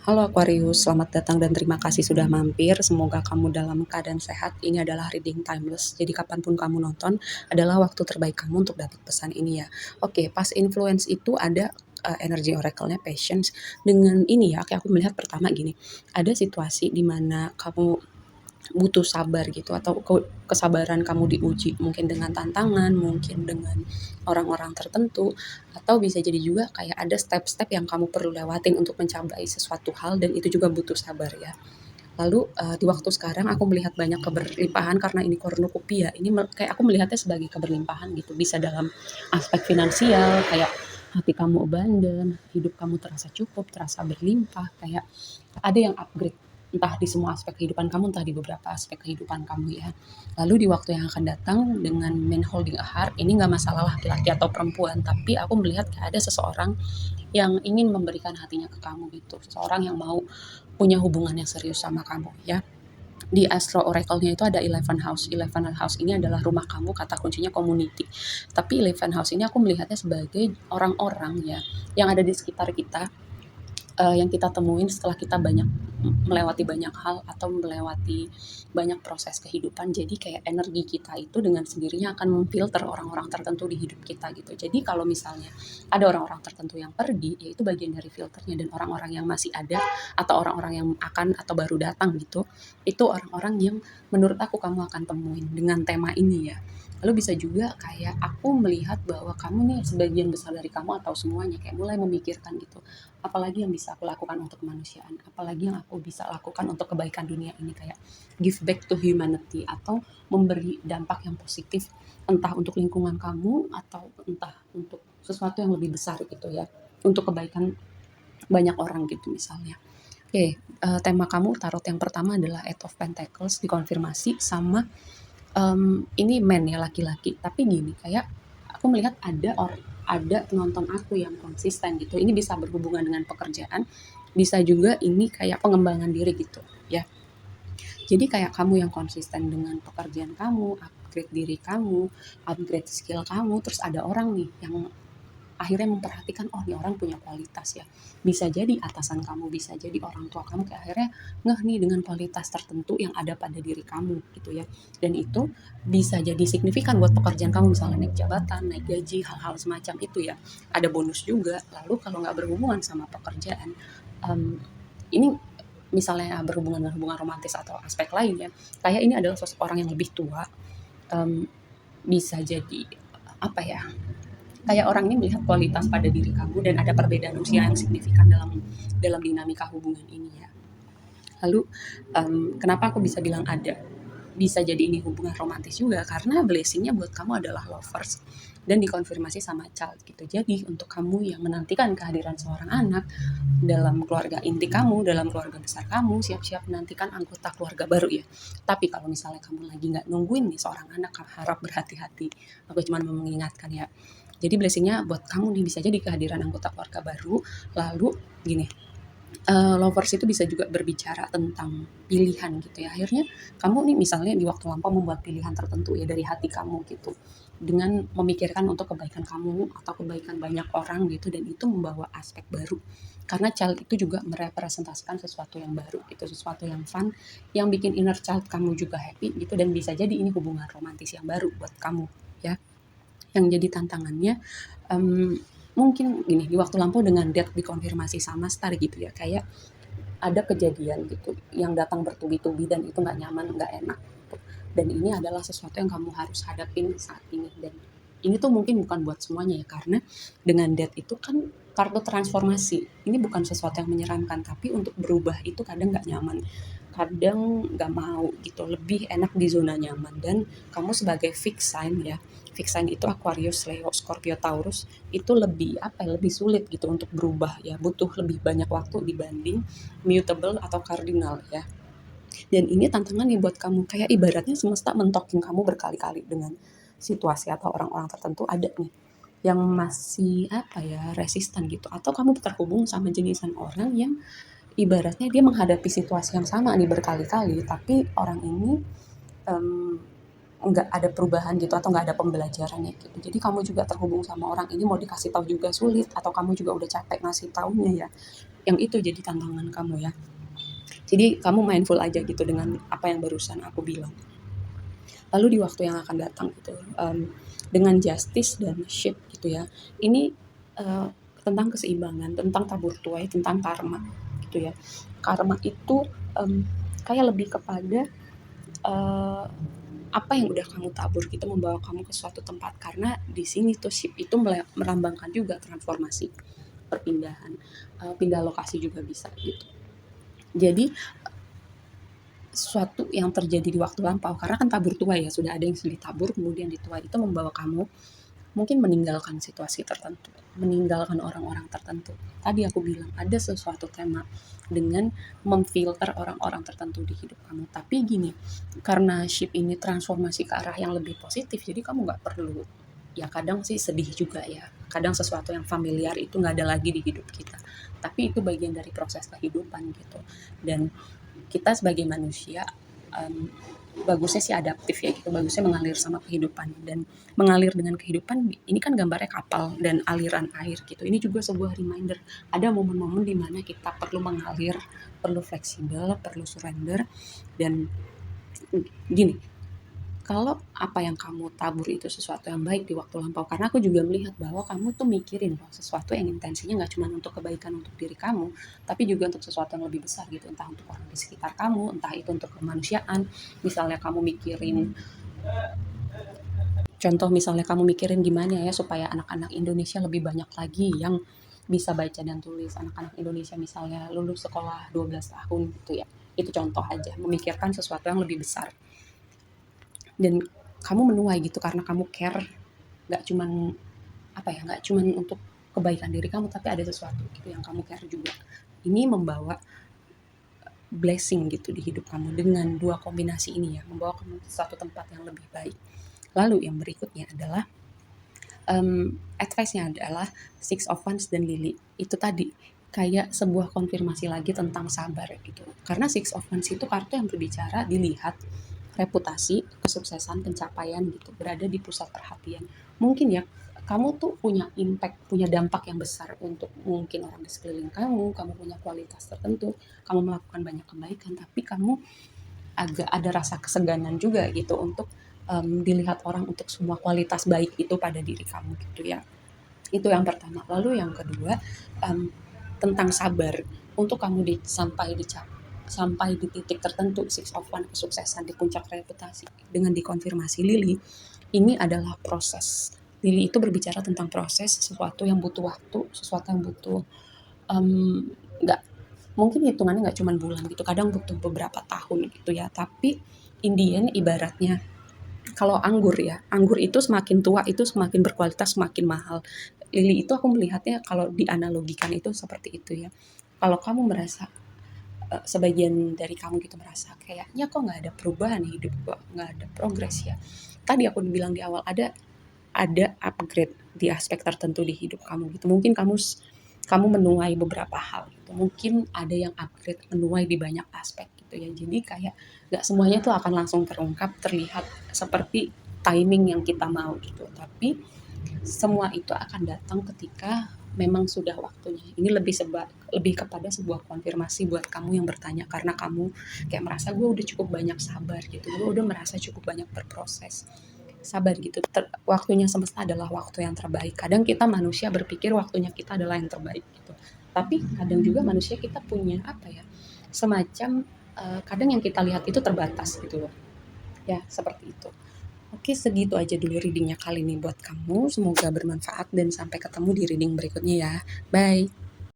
Halo Aquarius, selamat datang dan terima kasih sudah mampir. Semoga kamu dalam keadaan sehat. Ini adalah reading timeless, jadi kapanpun kamu nonton adalah waktu terbaik kamu untuk dapat pesan ini ya. Oke, pas influence itu ada energi oracle-nya patience. Dengan ini ya, kayak aku melihat pertama gini, ada situasi di mana kamu butuh sabar gitu atau kesabaran kamu diuji mungkin dengan tantangan, mungkin dengan orang-orang tertentu, atau bisa jadi juga kayak ada step-step yang kamu perlu lewatin untuk mencapai sesuatu hal dan itu juga butuh sabar ya. Lalu di waktu sekarang aku melihat banyak keberlimpahan karena ini cornucopia. Ini kayak aku melihatnya sebagai keberlimpahan gitu. Bisa dalam aspek finansial kayak hati kamu abundant, hidup kamu terasa cukup, terasa berlimpah, kayak ada yang upgrade entah di semua aspek kehidupan kamu, entah di beberapa aspek kehidupan kamu ya. Lalu di waktu yang akan datang dengan man holding a heart, ini nggak masalah laki-laki atau perempuan, tapi aku melihat kayak ada seseorang yang ingin memberikan hatinya ke kamu gitu. Seseorang yang mau punya hubungan yang serius sama kamu ya. Di Astro Oracle-nya itu ada 11 house. 11 house ini adalah rumah kamu, kata kuncinya community. Tapi 11 house ini aku melihatnya sebagai orang-orang ya yang ada di sekitar kita, yang kita temuin setelah kita banyak melewati banyak hal atau melewati banyak proses kehidupan. Jadi kayak energi kita itu dengan sendirinya akan memfilter orang-orang tertentu di hidup kita gitu. Jadi kalau misalnya ada orang-orang tertentu yang pergi, ya itu bagian dari filternya, dan orang-orang yang masih ada atau orang-orang yang akan atau baru datang gitu, itu orang-orang yang menurut aku kamu akan temuin dengan tema ini ya. Lalu bisa juga kayak aku melihat bahwa kamu nih, sebagian besar dari kamu atau semuanya kayak mulai memikirkan gitu, apalagi yang bisa aku lakukan untuk kemanusiaan, apalagi yang aku bisa lakukan untuk kebaikan dunia ini, kayak give back to humanity atau memberi dampak yang positif, entah untuk lingkungan kamu atau entah untuk sesuatu yang lebih besar gitu ya, untuk kebaikan banyak orang gitu misalnya. Oke, tema kamu tarot yang pertama adalah Eight of Pentacles, dikonfirmasi sama ini men ya, laki-laki. Tapi gini, kayak aku melihat ada penonton aku yang konsisten gitu. Ini bisa berhubungan dengan pekerjaan, bisa juga ini kayak pengembangan diri gitu ya. Jadi kayak kamu yang konsisten dengan pekerjaan kamu, upgrade diri kamu, upgrade skill kamu, terus ada orang nih yang akhirnya memperhatikan, oh ini orang punya kualitas ya. Bisa jadi atasan kamu, bisa jadi orang tua kamu kayak akhirnya ngeh nih dengan kualitas tertentu yang ada pada diri kamu gitu ya. Dan itu bisa jadi signifikan buat pekerjaan kamu, misalnya naik jabatan, naik gaji, hal-hal semacam itu ya. Ada bonus juga. Lalu kalau nggak berhubungan sama pekerjaan, ini misalnya berhubungan dengan hubungan romantis atau aspek lain ya, kayak ini adalah sosok orang yang lebih tua, em, bisa jadi apa ya, kayak orang ini melihat kualitas pada diri kamu dan ada perbedaan usia yang signifikan dalam dalam dinamika hubungan ini ya. Lalu kenapa aku bisa bilang ada? Bisa jadi ini hubungan romantis juga karena blessingnya buat kamu adalah lovers dan dikonfirmasi sama child gitu. Jadi untuk kamu yang menantikan kehadiran seorang anak dalam keluarga inti kamu, dalam keluarga besar kamu, siap-siap menantikan anggota keluarga baru ya. Tapi kalau misalnya kamu lagi nggak nungguin nih seorang anak, harap berhati-hati. Aku cuma mau mengingatkan ya. Jadi blessingnya buat kamu nih bisa jadi kehadiran anggota keluarga baru. Lalu gini, lovers itu bisa juga berbicara tentang pilihan gitu ya. Akhirnya kamu nih misalnya di waktu lampau membuat pilihan tertentu ya dari hati kamu gitu. Dengan memikirkan untuk kebaikan kamu atau kebaikan banyak orang gitu, dan itu membawa aspek baru. Karena child itu juga merepresentasikan sesuatu yang baru gitu, sesuatu yang fun, yang bikin inner child kamu juga happy gitu, dan bisa jadi ini hubungan romantis yang baru buat kamu ya. Yang jadi tantangannya, mmm, mungkin gini, di waktu lampau dengan date dikonfirmasi sama star gitu ya, kayak ada kejadian gitu yang datang bertubi-tubi dan itu nggak nyaman, nggak enak gitu. Dan ini adalah sesuatu yang kamu harus hadapin saat ini, dan ini tuh mungkin bukan buat semuanya ya, karena dengan date itu kan kartu transformasi. Ini bukan sesuatu yang menyeramkan, tapi untuk berubah itu kadang nggak nyaman, kadang nggak mau gitu, lebih enak di zona nyaman. Dan kamu sebagai fixed sign ya, fixed sign itu Aquarius, Leo, Scorpio, Taurus, itu lebih apa ya, lebih sulit gitu untuk berubah ya, butuh lebih banyak waktu dibanding mutable atau kardinal ya. Dan ini tantangan nih buat kamu, kayak ibaratnya semesta mentoking kamu berkali-kali dengan situasi atau orang-orang tertentu ada nih yang masih apa ya, resisten gitu, atau kamu terhubung sama jenisan orang yang ibaratnya dia menghadapi situasi yang sama nih berkali-kali, tapi orang ini em, nggak ada perubahan gitu atau nggak ada pembelajarannya gitu. Jadi kamu juga terhubung sama orang ini, mau dikasih tahu juga sulit, atau kamu juga udah capek ngasih taunya ya. yang itu jadi tantangan kamu ya. Jadi kamu mindful aja gitu dengan apa yang barusan aku bilang. Lalu di waktu yang akan datang gitu, dengan justice dan shift gitu ya, ini tentang keseimbangan, tentang tabur tuai, tentang karma gitu ya. Karma itu kayak lebih kepada eh, apa yang udah kamu tabur gitu membawa kamu ke suatu tempat, karena di sini tuh shift itu melambangkan juga transformasi, perpindahan, pindah lokasi juga bisa gitu. Jadi sesuatu yang terjadi di waktu lampau, karena kan tabur tuai ya, sudah ada yang sudah ditabur kemudian dituai, itu membawa kamu mungkin meninggalkan situasi tertentu, meninggalkan orang-orang tertentu. Tadi aku bilang ada sesuatu tema dengan memfilter orang-orang tertentu di hidup kamu. Tapi gini, karena shift ini transformasi ke arah yang lebih positif, jadi kamu nggak perlu, ya kadang sih sedih juga ya. Kadang sesuatu yang familiar itu nggak ada lagi di hidup kita. Tapi itu bagian dari proses kehidupan gitu. Dan kita sebagai manusia, um, bagusnya sih adaptif ya gitu, bagusnya mengalir sama kehidupan, dan mengalir dengan kehidupan ini kan gambarnya kapal dan aliran air gitu. Ini juga sebuah reminder, ada momen-momen di mana kita perlu mengalir, perlu fleksibel, perlu surrender. Dan gini, kalau apa yang kamu tabur itu sesuatu yang baik di waktu lampau, karena aku juga melihat bahwa kamu tuh mikirin loh sesuatu yang intensinya nggak cuma untuk kebaikan untuk diri kamu, tapi juga untuk sesuatu yang lebih besar gitu, entah untuk orang di sekitar kamu, entah itu untuk kemanusiaan. Misalnya kamu mikirin, contoh misalnya kamu mikirin gimana ya supaya anak-anak Indonesia lebih banyak lagi yang bisa baca dan tulis, anak-anak Indonesia misalnya lulus sekolah 12 tahun gitu ya. Itu contoh aja, memikirkan sesuatu yang lebih besar. Dan kamu menuai gitu karena kamu care, nggak cuman apa ya, nggak cuman untuk kebaikan diri kamu, tapi ada sesuatu gitu yang kamu care juga. Ini membawa blessing gitu di hidup kamu, dengan dua kombinasi ini ya, membawa kamu ke suatu tempat yang lebih baik. Lalu yang berikutnya adalah, advice-nya adalah Six of Wands dan Lily. Itu tadi kayak sebuah konfirmasi lagi tentang sabar gitu. Karena Six of Wands itu kartu yang berbicara dilihat reputasi, kesuksesan, pencapaian gitu, berada di pusat perhatian. Mungkin ya kamu tuh punya impact, punya dampak yang besar untuk mungkin orang di sekeliling kamu punya kualitas tertentu, kamu melakukan banyak kebaikan, tapi kamu agak ada rasa keseganan juga gitu untuk dilihat orang untuk semua kualitas baik itu pada diri kamu gitu ya. Itu yang pertama. Lalu yang kedua, em, tentang sabar untuk kamu sampai di titik tertentu, six of one, kesuksesan di puncak reputasi dengan dikonfirmasi Lily, ini adalah proses. Lily itu berbicara tentang proses, sesuatu yang butuh waktu, sesuatu yang butuh, nggak mungkin hitungannya nggak cuma bulan gitu, kadang butuh beberapa tahun gitu ya. Tapi Indian ibaratnya, kalau anggur ya, anggur itu semakin tua itu semakin berkualitas, semakin mahal. Lili itu aku melihatnya kalau dianalogikan itu seperti itu ya. Kalau kamu merasa, sebagian dari kamu gitu merasa kayaknya kok nggak ada perubahan di hidup kok, nggak ada progres ya. Tadi aku bilang di awal, ada upgrade di aspek tertentu di hidup kamu gitu. Mungkin kamu menuai beberapa hal gitu. Mungkin ada yang upgrade, menuai di banyak aspek gitu ya. Jadi kayak gak semuanya tuh akan langsung terungkap, terlihat seperti timing yang kita mau gitu. Tapi semua itu akan datang ketika memang sudah waktunya. Ini lebih kepada sebuah konfirmasi buat kamu yang bertanya, karena kamu kayak merasa gue udah cukup banyak sabar gitu. Gue udah merasa cukup banyak berproses. Sabar gitu. Waktunya semesta adalah waktu yang terbaik. Kadang kita manusia berpikir waktunya kita adalah yang terbaik gitu. Tapi kadang juga manusia kita punya apa ya? Semacam kadang yang kita lihat itu terbatas gitu loh. Ya, seperti itu. Oke, segitu aja dulu readingnya kali ini buat kamu. Semoga bermanfaat dan sampai ketemu di reading berikutnya ya. Bye.